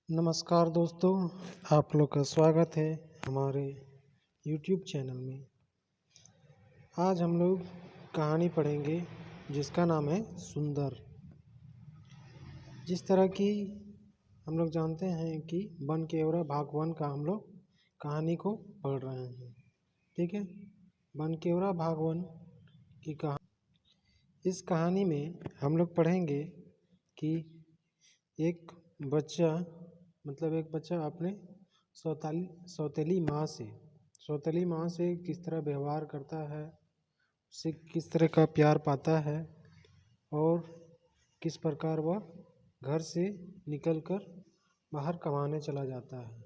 नमस्कार दोस्तों, आप लोग का स्वागत है हमारे YouTube चैनल में। आज हम लोग कहानी पढ़ेंगे जिसका नाम है सुंदर। जिस तरह की हम लोग जानते हैं कि बन केवरा भाग 1 का हम लोग कहानी को पढ़ रहे हैं। ठीक है, बन केवरा भाग 1 की कहानी। इस कहानी में हम लोग पढ़ेंगे कि एक बच्चा अपने सौतेली माँ से किस तरह व्यवहार करता है, उससे किस तरह का प्यार पाता है और किस प्रकार वह घर से निकलकर बाहर कमाने चला जाता है।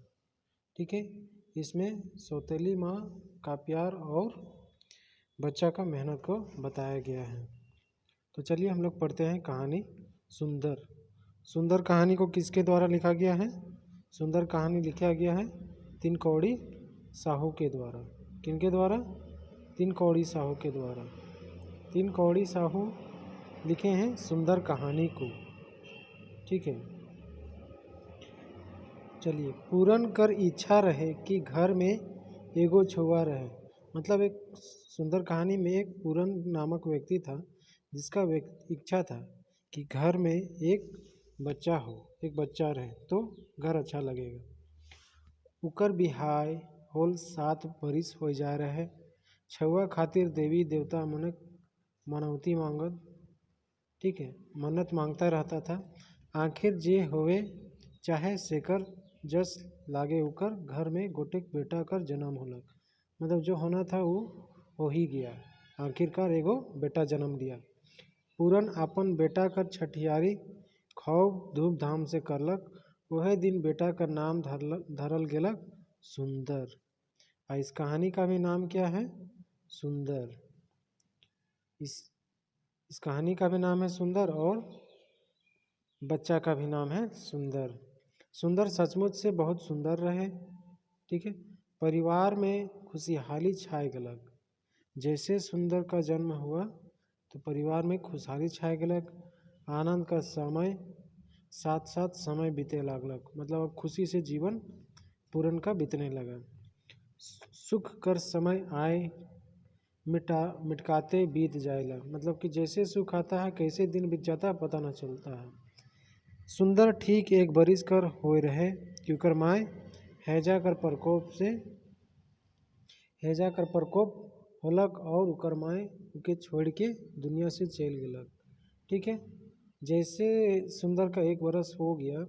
ठीक है, इसमें सौतेली माँ का प्यार और बच्चा का मेहनत को बताया गया है। तो चलिए हम लोग पढ़ते हैं कहानी सुंदर कहानी को किसके द्वारा लिखा गया है? सुंदर कहानी लिखा गया है तीन कौड़ी साहू के द्वारा। किनके द्वारा? तीन कौड़ी साहू के द्वारा। तीन कौड़ी साहू लिखे हैं सुंदर कहानी को। ठीक है, चलिए। पूरन कर इच्छा रहे कि घर में एगो छुआ रहे। मतलब एक सुंदर कहानी में एक पूरन नामक व्यक्ति था जिसका इच्छा था कि घर में एक बच्चा रहे तो घर अच्छा लगेगा। उकर बिहाय होल 7 बरिस हो जा रहे। छुआ खातिर देवी देवता मनौती मांगत। ठीक है, मन्नत मांगता रहता था। आखिर जे होवे चाहे सेकर जस लागे उकर घर में गोटेक बेटा कर जन्म होलक। मतलब जो होना था वो हो ही गया। आखिरकार एगो बेटा जन्म दिया। पूरन अपन बेटा कर छठियारी खूब धूमधाम से करलक। वह दिन बेटा का नाम धरल गेलक सुंदर। और इस कहानी का भी नाम क्या है? सुंदर। इस कहानी का भी नाम है सुंदर और बच्चा का भी नाम है सुंदर। सुंदर सचमुच से बहुत सुंदर रहे। ठीक है, परिवार में खुशहाली छाए गलक। जैसे सुंदर का जन्म हुआ तो परिवार में खुशहाली छाए गलक। आनंद का समय साथ साथ समय बीते लागलक। मतलब अब खुशी से जीवन पूरन का बीतने लगा। सुख कर समय आए मिटकाते बीत जाएगा। मतलब कि जैसे सुख आता है कैसे दिन बीत जाता है पता न चलता है। सुंदर ठीक 1 बरिस कर होए रहे कि उकर माए हैजा कर प्रकोप होलक और उकर माए उके छोड़ के दुनिया से चल गेलक। ठीक है, जैसे सुंदर का 1 बरस हो गया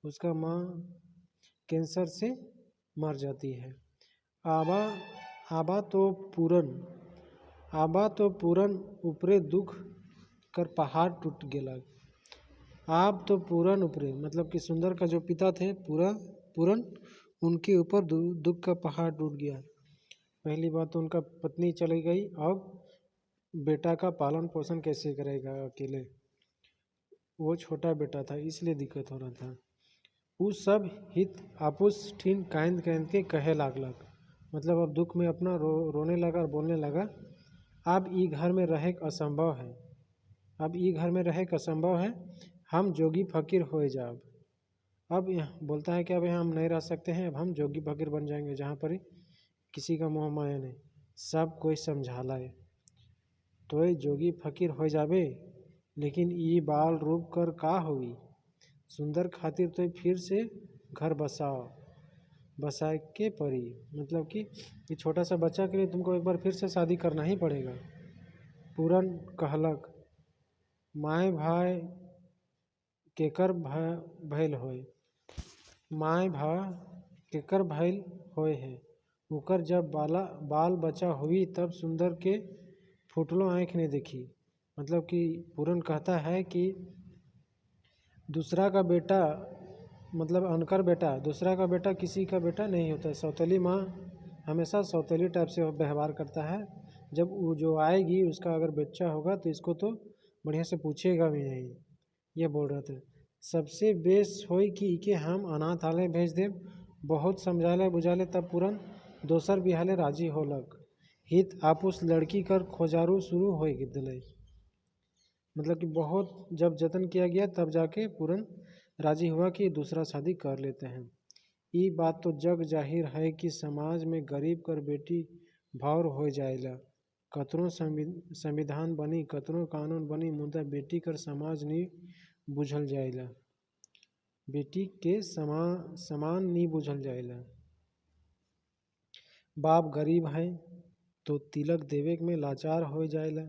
उसका माँ कैंसर से मर जाती है। आबा तो पूरन ऊपरे दुख कर पहाड़ टूट गेलक। आप तो पूरन ऊपरे मतलब कि सुंदर का जो पिता थे पूरन उनके ऊपर दुख का पहाड़ टूट गया। पहली बात तो उनका पत्नी चली गई। अब बेटा का पालन पोषण कैसे करेगा अकेले? वो छोटा बेटा था इसलिए दिक्कत हो रहा था। उ सब हित आपुस ठीन कांद के कहे लागलक। मतलब अब दुख में अपना रोने लगा और बोलने लगा, अब ई घर में रहे असंभव है। हम जोगी फकीर हो जाब। अब बोलता है कि अब यहाँ हम नहीं रह सकते हैं, अब हम जोगी फकीर बन जाएंगे जहाँ पर किसी का मोह माया नहीं। सब कोई समझाला है तो जोगी फकीर हो जाबे, लेकिन ये बाल रूप कर का हुई? सुंदर खातिर तो फिर से घर बसाए के पड़ी। मतलब कि ये छोटा सा बच्चा के लिए तुमको एक बार फिर से शादी करना ही पड़ेगा। पूरन कहलक, माए भाई केकर भैल होए। माए भा केकर भैल होए है। उकर जब बाल बच्चा हुई तब सुंदर के फुटलो आँख ने देखी। मतलब कि पूरन कहता है कि दूसरा का बेटा मतलब अनकर बेटा, दूसरा का बेटा किसी का बेटा नहीं होता। सौतेली माँ हमेशा सौतेली टाइप से व्यवहार करता है। जब वो जो आएगी उसका अगर बच्चा होगा तो इसको तो बढ़िया से पूछेगा भी नहीं। ये बोल रहा था। सबसे बेस होई कि इके हम अनाथालय भेज देव। बहुत समझाले बुझाले तब पूरन दोसर बिहाले राजी होलक। हित आपुस लड़की कर खोजारू शुरू हो दिले। मतलब कि बहुत जब जतन किया गया तब जाके पूरन राजी हुआ कि दूसरा शादी कर लेते हैं। ये बात तो जग जाहिर है कि समाज में गरीब कर बेटी भावर हो जाएला। कतनो संविधान बनी, कतनो कानून बनी, मुदा बेटी कर समाज नहीं बुझल जाएला। बेटी के समान नहीं बुझल जाएला। बाप गरीब है तो तिलक देवे में लाचार हो जाएला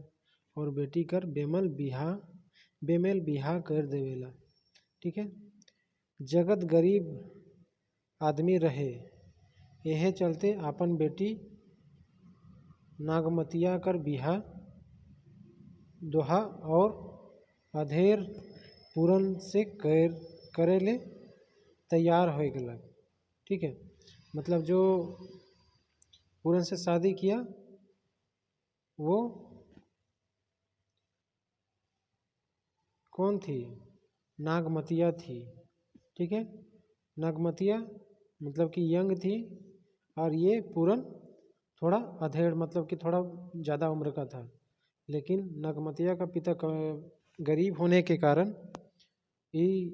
और बेटी कर बेमेल बिहा कर देवेला। ठीक है। जगत गरीब आदमी रहे, यह चलते अपन बेटी नागमतिया कर बिहा दोहा और अधेर पूरन से करे ले तैयार हो गया। ठीक है। मतलब जो पूरन से शादी किया वो कौन थी? नागमतिया थी। ठीक है। नागमतिया मतलब कि यंग थी और ये पूरन थोड़ा अधेड़ मतलब कि थोड़ा ज़्यादा उम्र का था। लेकिन नागमतिया का पिता गरीब होने के कारण ये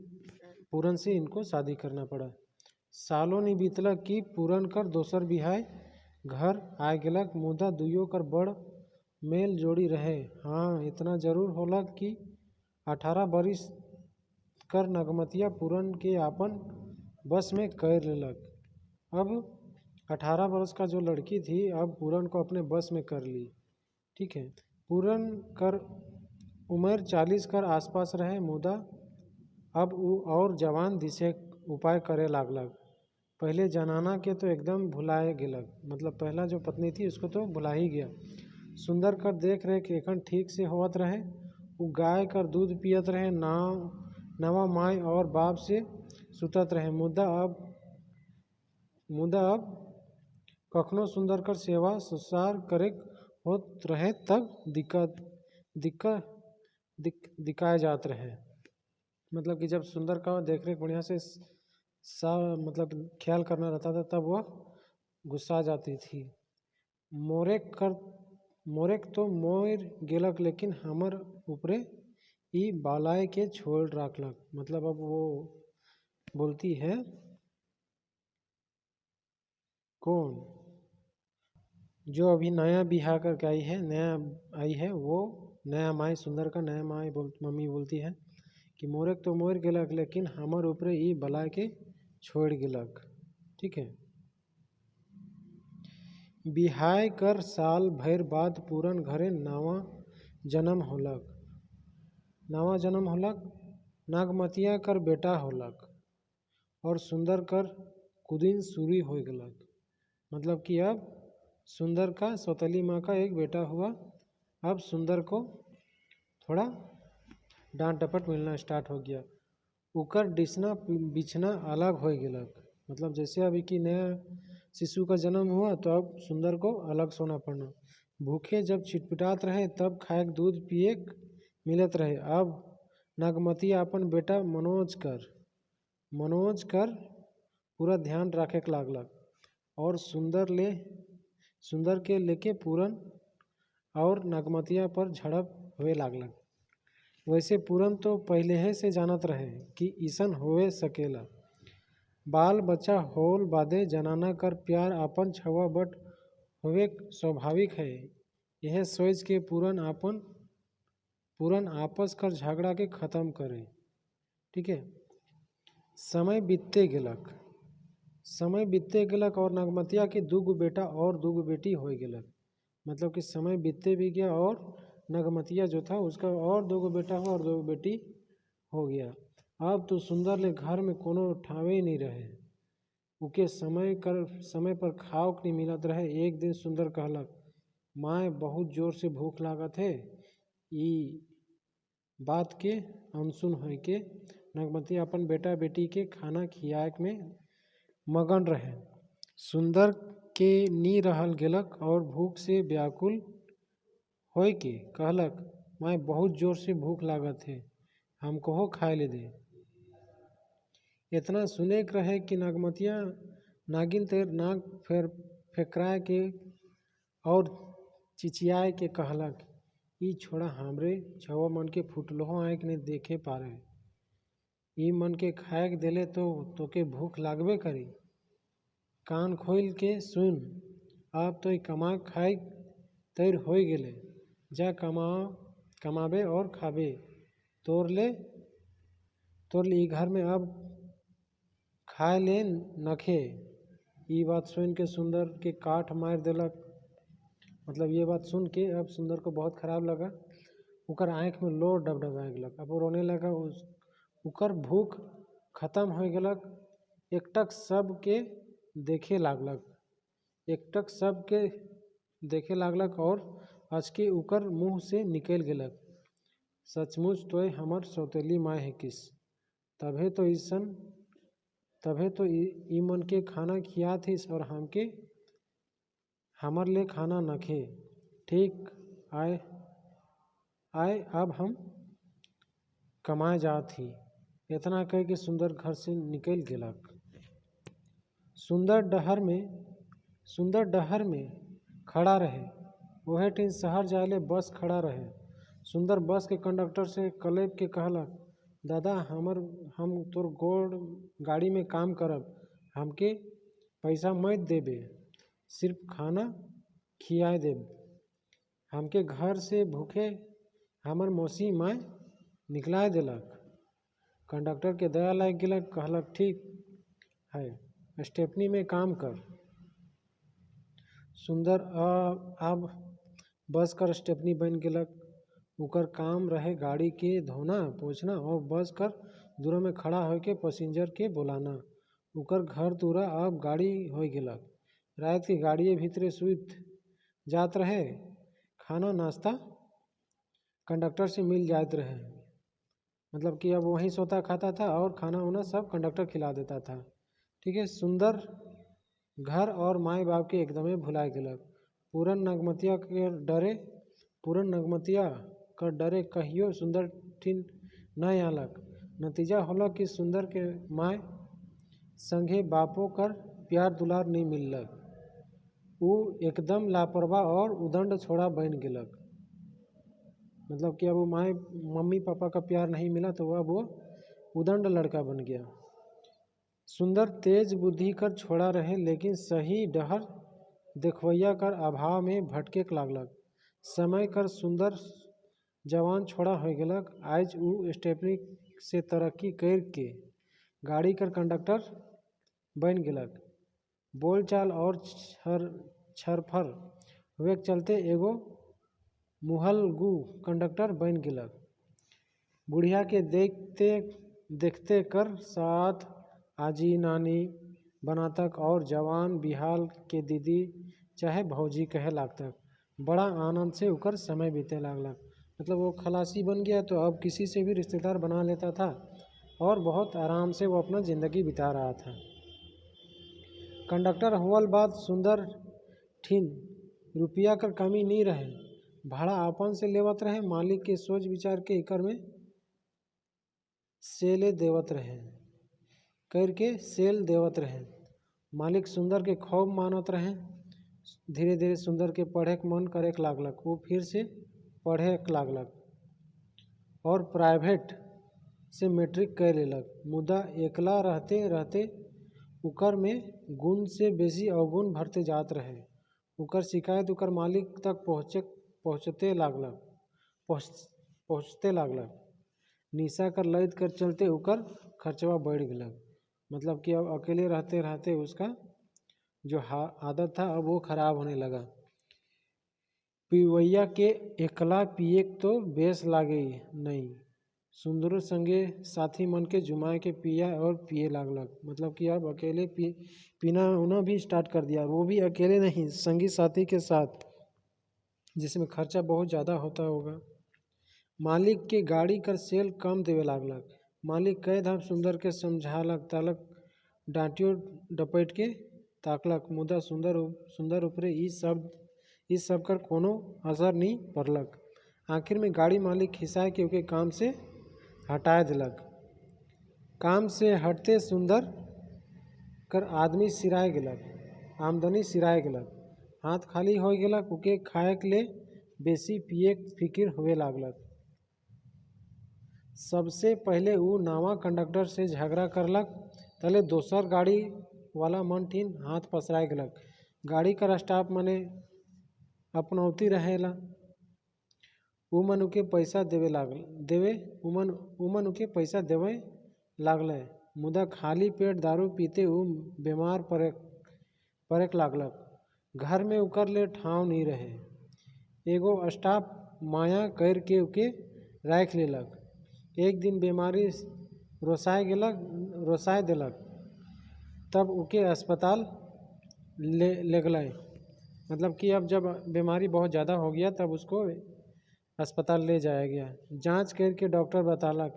पूरन से इनको शादी करना पड़ा। सालों नहीं बीतला कि पूरन कर दोसर बिहाय घर आ गलक, मुदा दुइयों कर बड़ मेल जोड़ी रहे। हाँ, इतना जरूर होला कि 18 बरिस कर नगमतिया पूरन के आपन बस में कर लेलक। अब 18 वर्ष का जो लड़की थी अब पूरन को अपने बस में कर ली। ठीक है। पूरन कर उम्र 40 कर आसपास रहे, मुदा अब वो और जवान दिशे उपाय करे लागलक। पहले जनाना के तो एकदम भुलाए गेलक, मतलब पहला जो पत्नी थी उसको तो भुला ही गया। सुंदर कर देख रेख एखन ठीक से होत रहे। वो गाय कर दूध पियत रहे, नवा माई और बाप से सुतत रहे। मुदा अब कखनो सुंदर कर सेवा सुसार करे होत रहे तब दिखाए जात रहे। मतलब कि जब सुंदर का देख रेख बढ़िया से मतलब ख्याल करना रहता था तब वह गुस्सा जाती थी। मोरेक तो मोर गेलक, लेकिन हमर ऊपरे ई बालाय के छोड़ रखलक। मतलब अब वो बोलती है कौन जो अभी नया बिहा करके आई है वो नया माई, सुंदर का नया माई मम्मी बोलती है कि मोरेक तो मोर गेलक, लेकिन हमर ऊपरे ई बलाय के छोड़ गेलक। ठीक है। बिहाय कर साल भर बाद पूरन घरे नवा जन्म होलक। नागमतिया कर बेटा होलक और सुंदर कर कुदिन सूरी हो गलक। मतलब कि अब सुंदर का सौतेली माँ का एक बेटा हुआ। अब सुंदर को थोड़ा डांट डपट मिलना स्टार्ट हो गया। उकर डिसना बिछना अलग हो गलक। मतलब जैसे अभी कि नया शिशु का जन्म हुआ तो अब सुंदर को अलग सोना पड़ना। भूखे जब छिटपिटात रहे तब खाए दूध पिए मिलत रहे। अब नागमती अपन बेटा मनोज कर पूरा ध्यान रखे लागलक और सुंदर के लेके पूरन और नागमतिया पर झड़प हुए लागलक। वैसे पूरन तो पहले से जानत रहे कि ईसन होवे सकेला। बाल बच्चा होल बादे जनाना कर प्यार अपन छवा बट होवे स्वाभाविक है। यह सोच के पूरन आपस कर झगड़ा के खत्म करे। ठीक है। समय बीतते गेलक और नागमतिया के दूगो बेटा और दूगो बेटी हो गेलक। मतलब कि समय बीतते भी गया और नागमतिया जो था उसका और दूगो बेटा हुआ और दूगो बेटी हो गया। अब तो सुंदर ले घर में कोनो ठावे ही नहीं रहे। उके समय पर खाओ नहीं मिलत रहे। एक दिन सुंदर कहलक, माए बहुत जोर से भूख लागत है। ई बात के अनसुन हो के नागमती अपन बेटा बेटी के खाना खियाए में मगन रहे। सुंदर के नी रहल गेलक और भूख से व्याकुल होय के कहलक, माए बहुत जोर से भूख लागत है, हमको खाए ले दे। इतना सुने के रहे कि नागमतिया नागिन तेर नाग फेकराए के और चिचियाए के कहलक, ई छोड़ा हमरे छवा मन के फुटलोहो आए के नहीं देखे पा रहे। ई मन के खाए देले तो तोके भूख लागबे करी। कान खोल के सुन, अब तो कमा खाए तैर हो गेले। जा कमाबे और खाबे। तोर ले ई घर में अब खाए ले नखे। ई बात सुन के सुंदर के काठ मार देलक। मतलब ये बात सुन के अब सुंदर को बहुत खराब लगा। उकर आँख में लोर डबडबाए गेलक। अब वो रोने लगा। उकर भूख खत्म हो गेलक। एकटक सबके देखे लागलक। एकटक सबके देखे लागलक और अचके उकर मुँह से निकल गेलक, सचमुच तोय हमर सौतेली माय है किस। तभे तो ई मन के खाना खिया थीस और हमके हमर ले खाना नखे। ठीक आए अब हम कमाए जात ही। इतना कह के सुंदर घर से निकल गेलक। सुंदर डहर में खड़ा रहे। वह टीन शहर जाले बस खड़ा रहे। सुंदर बस के कंडक्टर से कलेब के कहलक, दादा हम तोर गाड़ी में काम करब, हमके पैसा मत देबे, सिर्फ खाना खियाए देब। हमके घर से भूखे हमर मौसी माय निकलाए देलक। कंडक्टर के दया लग गेलक। कहलक, ठीक है, स्टेपनी में काम कर। सुंदर अब बस कर स्टेपनी बन गेलक। उकर काम रहे गाड़ी के धोना पोछना और बस कर दूर में खड़ा होके पैसेंजर के बुलाना। उकर घर दूरा अब गाड़ी हो गेलक। रात के गाड़िए भीतरे सुत जात रहे। खाना नाश्ता कंडक्टर से मिल जात रहे। मतलब कि अब वहीं सोता खाता था और खाना उना सब कंडक्टर खिला देता था। ठीक है। सुंदर घर और माई बाप के एकदमे भुलाए गेलक। पूरन नगमतिया कर डरे कहियो सुंदर ठिन न आलक। नतीजा होलक कि सुंदर के माय संगे बापो कर प्यार दुलार नहीं मिललक। वो एकदम लापरवाह और उदंड छोड़ा बन गेलक। मतलब कि अब वो मम्मी पापा का प्यार नहीं मिला तो अब वो उदंड लड़का बन गया। सुंदर तेज बुद्धि कर छोड़ा रहे, लेकिन सही डहर देखवैया कर अभाव में भटके लागलक। समय कर सुंदर जवान छोड़ा हो गेलक। आज उ स्टेपनी से तरक्की कर के गाड़ी कर कंडक्टर बन गेलक। बोलचाल और छरफर हुए चलते एगो मुहलगू कंडक्टर बन गेलक। बुढ़िया के देखते कर साथ आजी नानी बनातक और जवान बिहाल के दीदी चाहे भौजी कहे लागतक। बड़ा आनंद से उकर समय बीते लागलक। मतलब वो खलासी बन गया तो अब किसी से भी रिश्तेदार बना लेता था और बहुत आराम से वो अपना ज़िंदगी बिता रहा था। कंडक्टर हुअल बाद सुंदर ठिन रुपया कर कमी नहीं रहे। भाड़ा आपन से लेवत रहे। मालिक के सोच विचार के इकर में सेल देवत रहे। मालिक सुंदर के खूब मानत रहे। धीरे धीरे सुंदर के पढ़े के मन करे लागलक। वो फिर से पढ़े लागलक और प्राइवेट से मैट्रिक कर लेलक। मुदा एकला रहते रहते उकर में गुण से बेसी अवगुण भरते जात रहे। उकर शिकायत उकर मालिक तक पहुँचते लागलक। निशा कर लत कर चलते उकर खर्चवा बढ़ गेलक। मतलब कि अब अकेले रहते रहते उसका जो आदत था अब वो खराब होने लगा। पिवैया के एकला पिए तो बेस लागे नहीं। सुंदर संगे साथी मन के जुमाए के पिए लागलक। मतलब कि अब अकेले पीना उना भी स्टार्ट कर दिया। वो भी अकेले नहीं, संगी साथी के साथ, जिसमें खर्चा बहुत ज़्यादा होता होगा। मालिक के गाड़ी कर सेल कम देवे लागलक। मालिक कई धाम सुंदर के समझालक तालक, डांटियो डपैट के ताकलक, मुदा सुंदर ऊपरे ई सब कर कोनो असर नहीं पड़लक। आखिर में गाड़ी मालिक खिसाए के उके काम से हटाए दिलक। काम से हटते सुंदर कर आमदनी सिराए गेलक। हाथ खाली हो गेलक। उके खाए के ले बेसी पिए फिकिर हुए लागलक। सबसे पहले वो नावा कंडक्टर से झगड़ा करलक, तले दोसर गाड़ी वाला मन ठीन हाथ पसराए गलक। गाड़ी का स्टाफ मने अपनौती रहेला, उ मन उके पैसा देवे लागले। मुदा खाली पेट दारू पीते उ बीमार पड़ेक लागलक। घर में उकर ले ठाव नहीं रहे। एगो स्टाफ माया कर के उके राख लेलक। एक दिन बीमारी रोसाए देलक, तब उके अस्पताल ले गए। मतलब कि अब जब बीमारी बहुत ज़्यादा हो गया तब उसको अस्पताल ले जाया गया। जांच करके डॉक्टर बतालक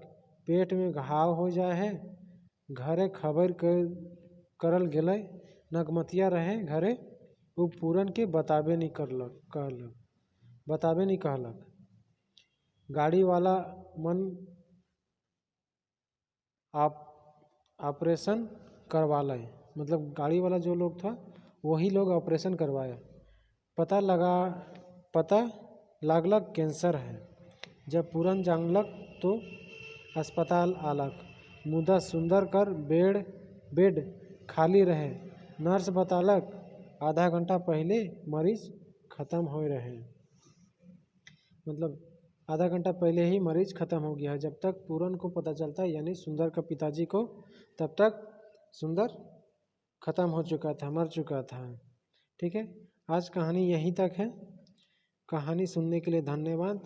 पेट में घाव हो जाए है। घरे खबर करल गेलै, नगमतिया रहे घरे, वो पूरन के बताबे नहीं कहलक। गाड़ी वाला मन ऑपरेशन करवाले। मतलब गाड़ी वाला जो लोग था वही लोग ऑपरेशन करवाया। पता लागलक कैंसर है। जब पूरन जानलक तो अस्पताल आलक। मुदा सुंदर कर बेड खाली रहे। नर्स बतालक आधा घंटा पहले मरीज खत्म हो रहे। मतलब आधा घंटा पहले ही मरीज खत्म हो गया। जब तक पूरन को पता चलता, यानी सुंदर का पिताजी को, तब तक सुंदर खत्म हो चुका था, मर चुका था। ठीक है, आज कहानी यहीं तक है। कहानी सुनने के लिए धन्यवाद।